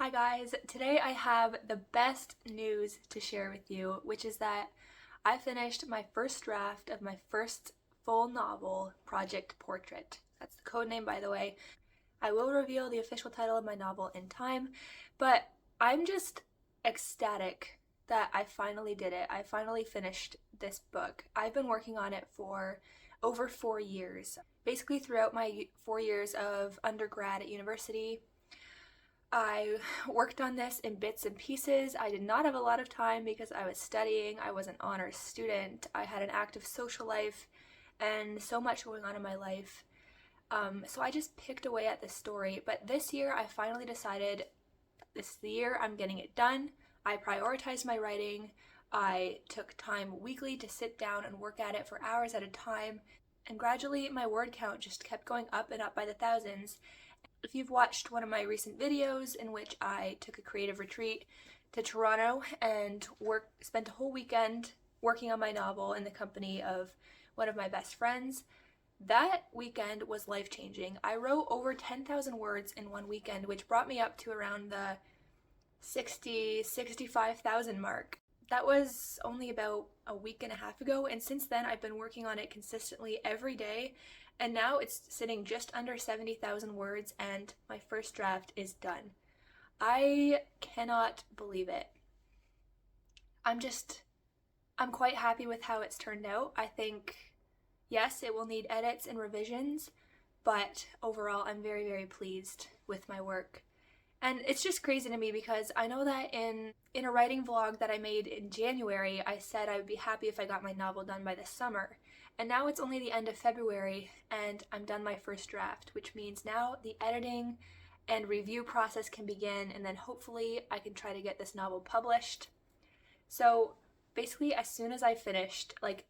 Hi guys, today I have the best news to share with you, which is that I finished my first draft of my first full novel, Project Portrait. That's the code name, by the way. I will reveal the official title of my novel in time, but I'm just ecstatic that I finally did it. I finally finished this book. I've been working on it for over 4 years. Basically throughout my 4 years of undergrad at university, I worked on this in bits and pieces. I did not have a lot of time because I was studying. I was an honors student. I had an active social life and so much going on in my life. So I just picked away at this story. But this year I finally decided this is the year I'm getting it done. I prioritized my writing. I took time weekly to sit down and work at it for hours at a time. And gradually my word count just kept going up and up by the thousands. If you've watched one of my recent videos in which I took a creative retreat to Toronto and spent a whole weekend working on my novel in the company of one of my best friends, that weekend was life-changing. I wrote over 10,000 words in one weekend, which brought me up to around the 65,000 mark. That was only about a week and a half ago, and since then I've been working on it consistently every day. And now it's sitting just under 70,000 words and my first draft is done. I cannot believe it. I'm quite happy with how it's turned out. I think, yes, it will need edits and revisions, but overall I'm very, very pleased with my work. And it's just crazy to me because I know that in a writing vlog that I made in January, I said I would be happy if I got my novel done by this summer. And now it's only the end of February and I'm done my first draft, which means now the editing and review process can begin, and then hopefully I can try to get this novel published. So basically as soon as I finished, like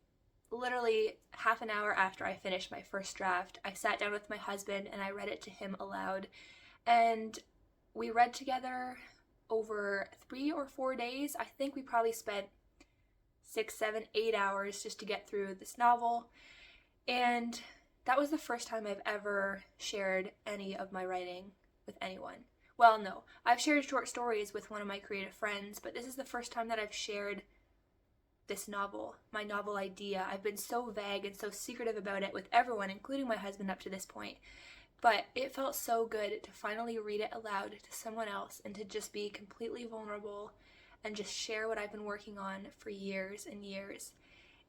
literally half an hour after I finished my first draft, I sat down with my husband and I read it to him aloud. And we read together over 3 or 4 days. I think we probably spent 6, 7, 8 hours just to get through this novel. And that was the first time I've ever shared any of my writing with anyone. Well, no, I've shared short stories with one of my creative friends, but this is the first time that I've shared this novel, my novel idea. I've been so vague and so secretive about it with everyone, including my husband up to this point. But it felt so good to finally read it aloud to someone else and to just be completely vulnerable and just share what I've been working on for years and years.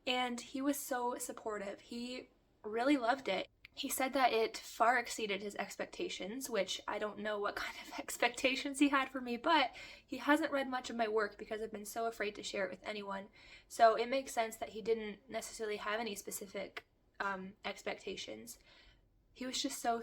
And he was so supportive. He really loved it. He said that it far exceeded his expectations, which I don't know what kind of expectations he had for me, but he hasn't read much of my work because I've been so afraid to share it with anyone. So it makes sense that he didn't necessarily have any specific expectations. He was just so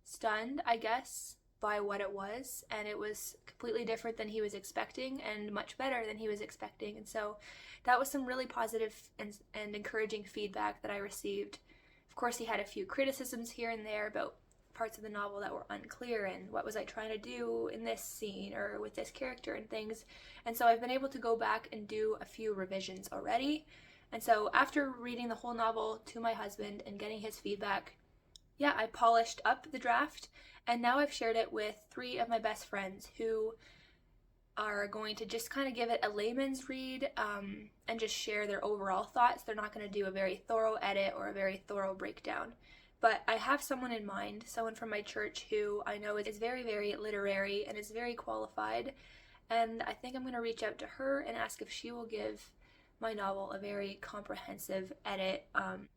stunned, I guess, by what it was, and it was completely different than he was expecting and much better than he was expecting. And so that was some really positive and encouraging feedback that I received. Of course, he had a few criticisms here and there about parts of the novel that were unclear and what was I trying to do in this scene or with this character and things. And so I've been able to go back and do a few revisions already. And so after reading the whole novel to my husband and getting his feedback, yeah, I polished up the draft, and now I've shared it with 3 of my best friends who are going to just kind of give it a layman's read and just share their overall thoughts. They're not going to do a very thorough edit or a very thorough breakdown. But I have someone in mind, someone from my church who I know is very, very literary and is very qualified. And I think I'm going to reach out to her and ask if she will give my novel a very comprehensive edit,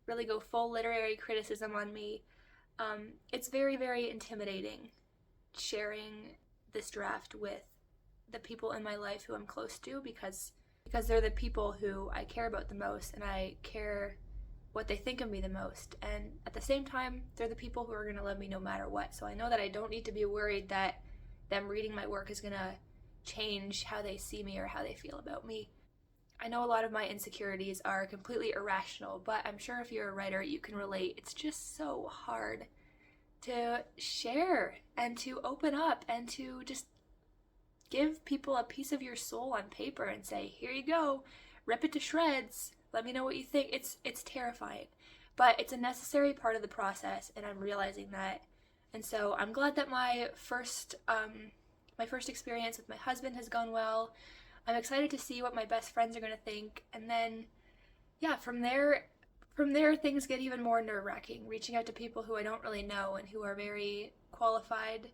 really go full literary criticism on me. It's very, very intimidating sharing this draft with the people in my life who I'm close to because they're the people who I care about the most and I care what they think of me the most. And at the same time, they're the people who are going to love me no matter what. So I know that I don't need to be worried that them reading my work is going to change how they see me or how they feel about me. I know a lot of my insecurities are completely irrational, but I'm sure if you're a writer, you can relate. It's just so hard to share and to open up and to just give people a piece of your soul on paper and say, here you go, rip it to shreds, let me know what you think. It's terrifying, but it's a necessary part of the process, and I'm realizing that And so I'm glad that my first experience with my husband has gone well. I'm excited to see what my best friends are going to think. And then, yeah, from there, things get even more nerve-wracking, reaching out to people who I don't really know and who are very qualified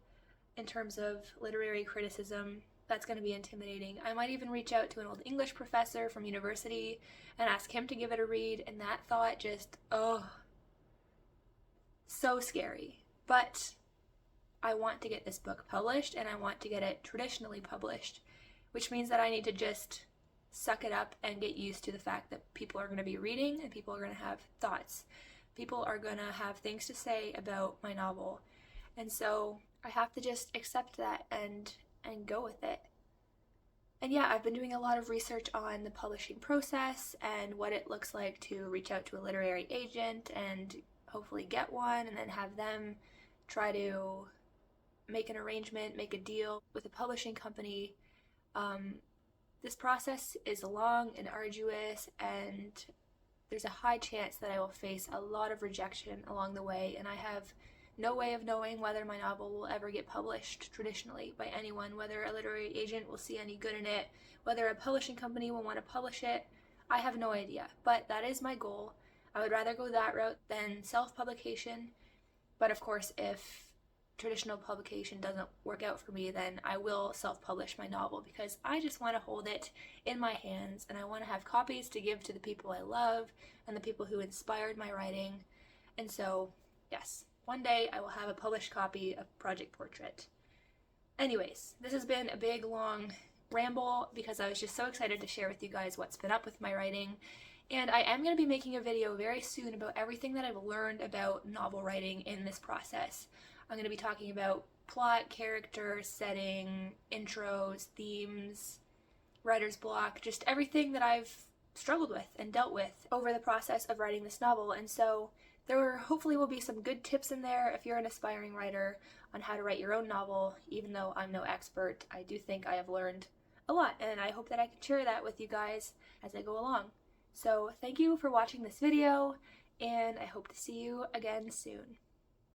in terms of literary criticism. That's going to be intimidating. I might even reach out to an old English professor from university and ask him to give it a read, and that thought just, oh, so scary. But I want to get this book published, and I want to get it traditionally published, which means that I need to just suck it up and get used to the fact that people are going to be reading and people are going to have thoughts. People are going to have things to say about my novel. And so I have to just accept that and go with it. And yeah, I've been doing a lot of research on the publishing process and what it looks like to reach out to a literary agent and hopefully get one, and then have them try to make an arrangement, make a deal with a publishing company. This process is long and arduous, and there's a high chance that I will face a lot of rejection along the way, and I have no way of knowing whether my novel will ever get published traditionally by anyone, whether a literary agent will see any good in it, whether a publishing company will want to publish it. I have no idea, but that is my goal. I would rather go that route than self-publication, but of course, if traditional publication doesn't work out for me, then I will self-publish my novel, because I just want to hold it in my hands, and I want to have copies to give to the people I love and the people who inspired my writing. And so, yes, one day I will have a published copy of Project Portrait. Anyways, this has been a big, long ramble because I was just so excited to share with you guys what's been up with my writing. And I am going to be making a video very soon about everything that I've learned about novel writing in this process. I'm going to be talking about plot, character, setting, intros, themes, writer's block, just everything that I've struggled with and dealt with over the process of writing this novel. And so there hopefully will be some good tips in there if you're an aspiring writer on how to write your own novel. Even though I'm no expert, I do think I have learned a lot, and I hope that I can share that with you guys as I go along. So thank you for watching this video, and I hope to see you again soon.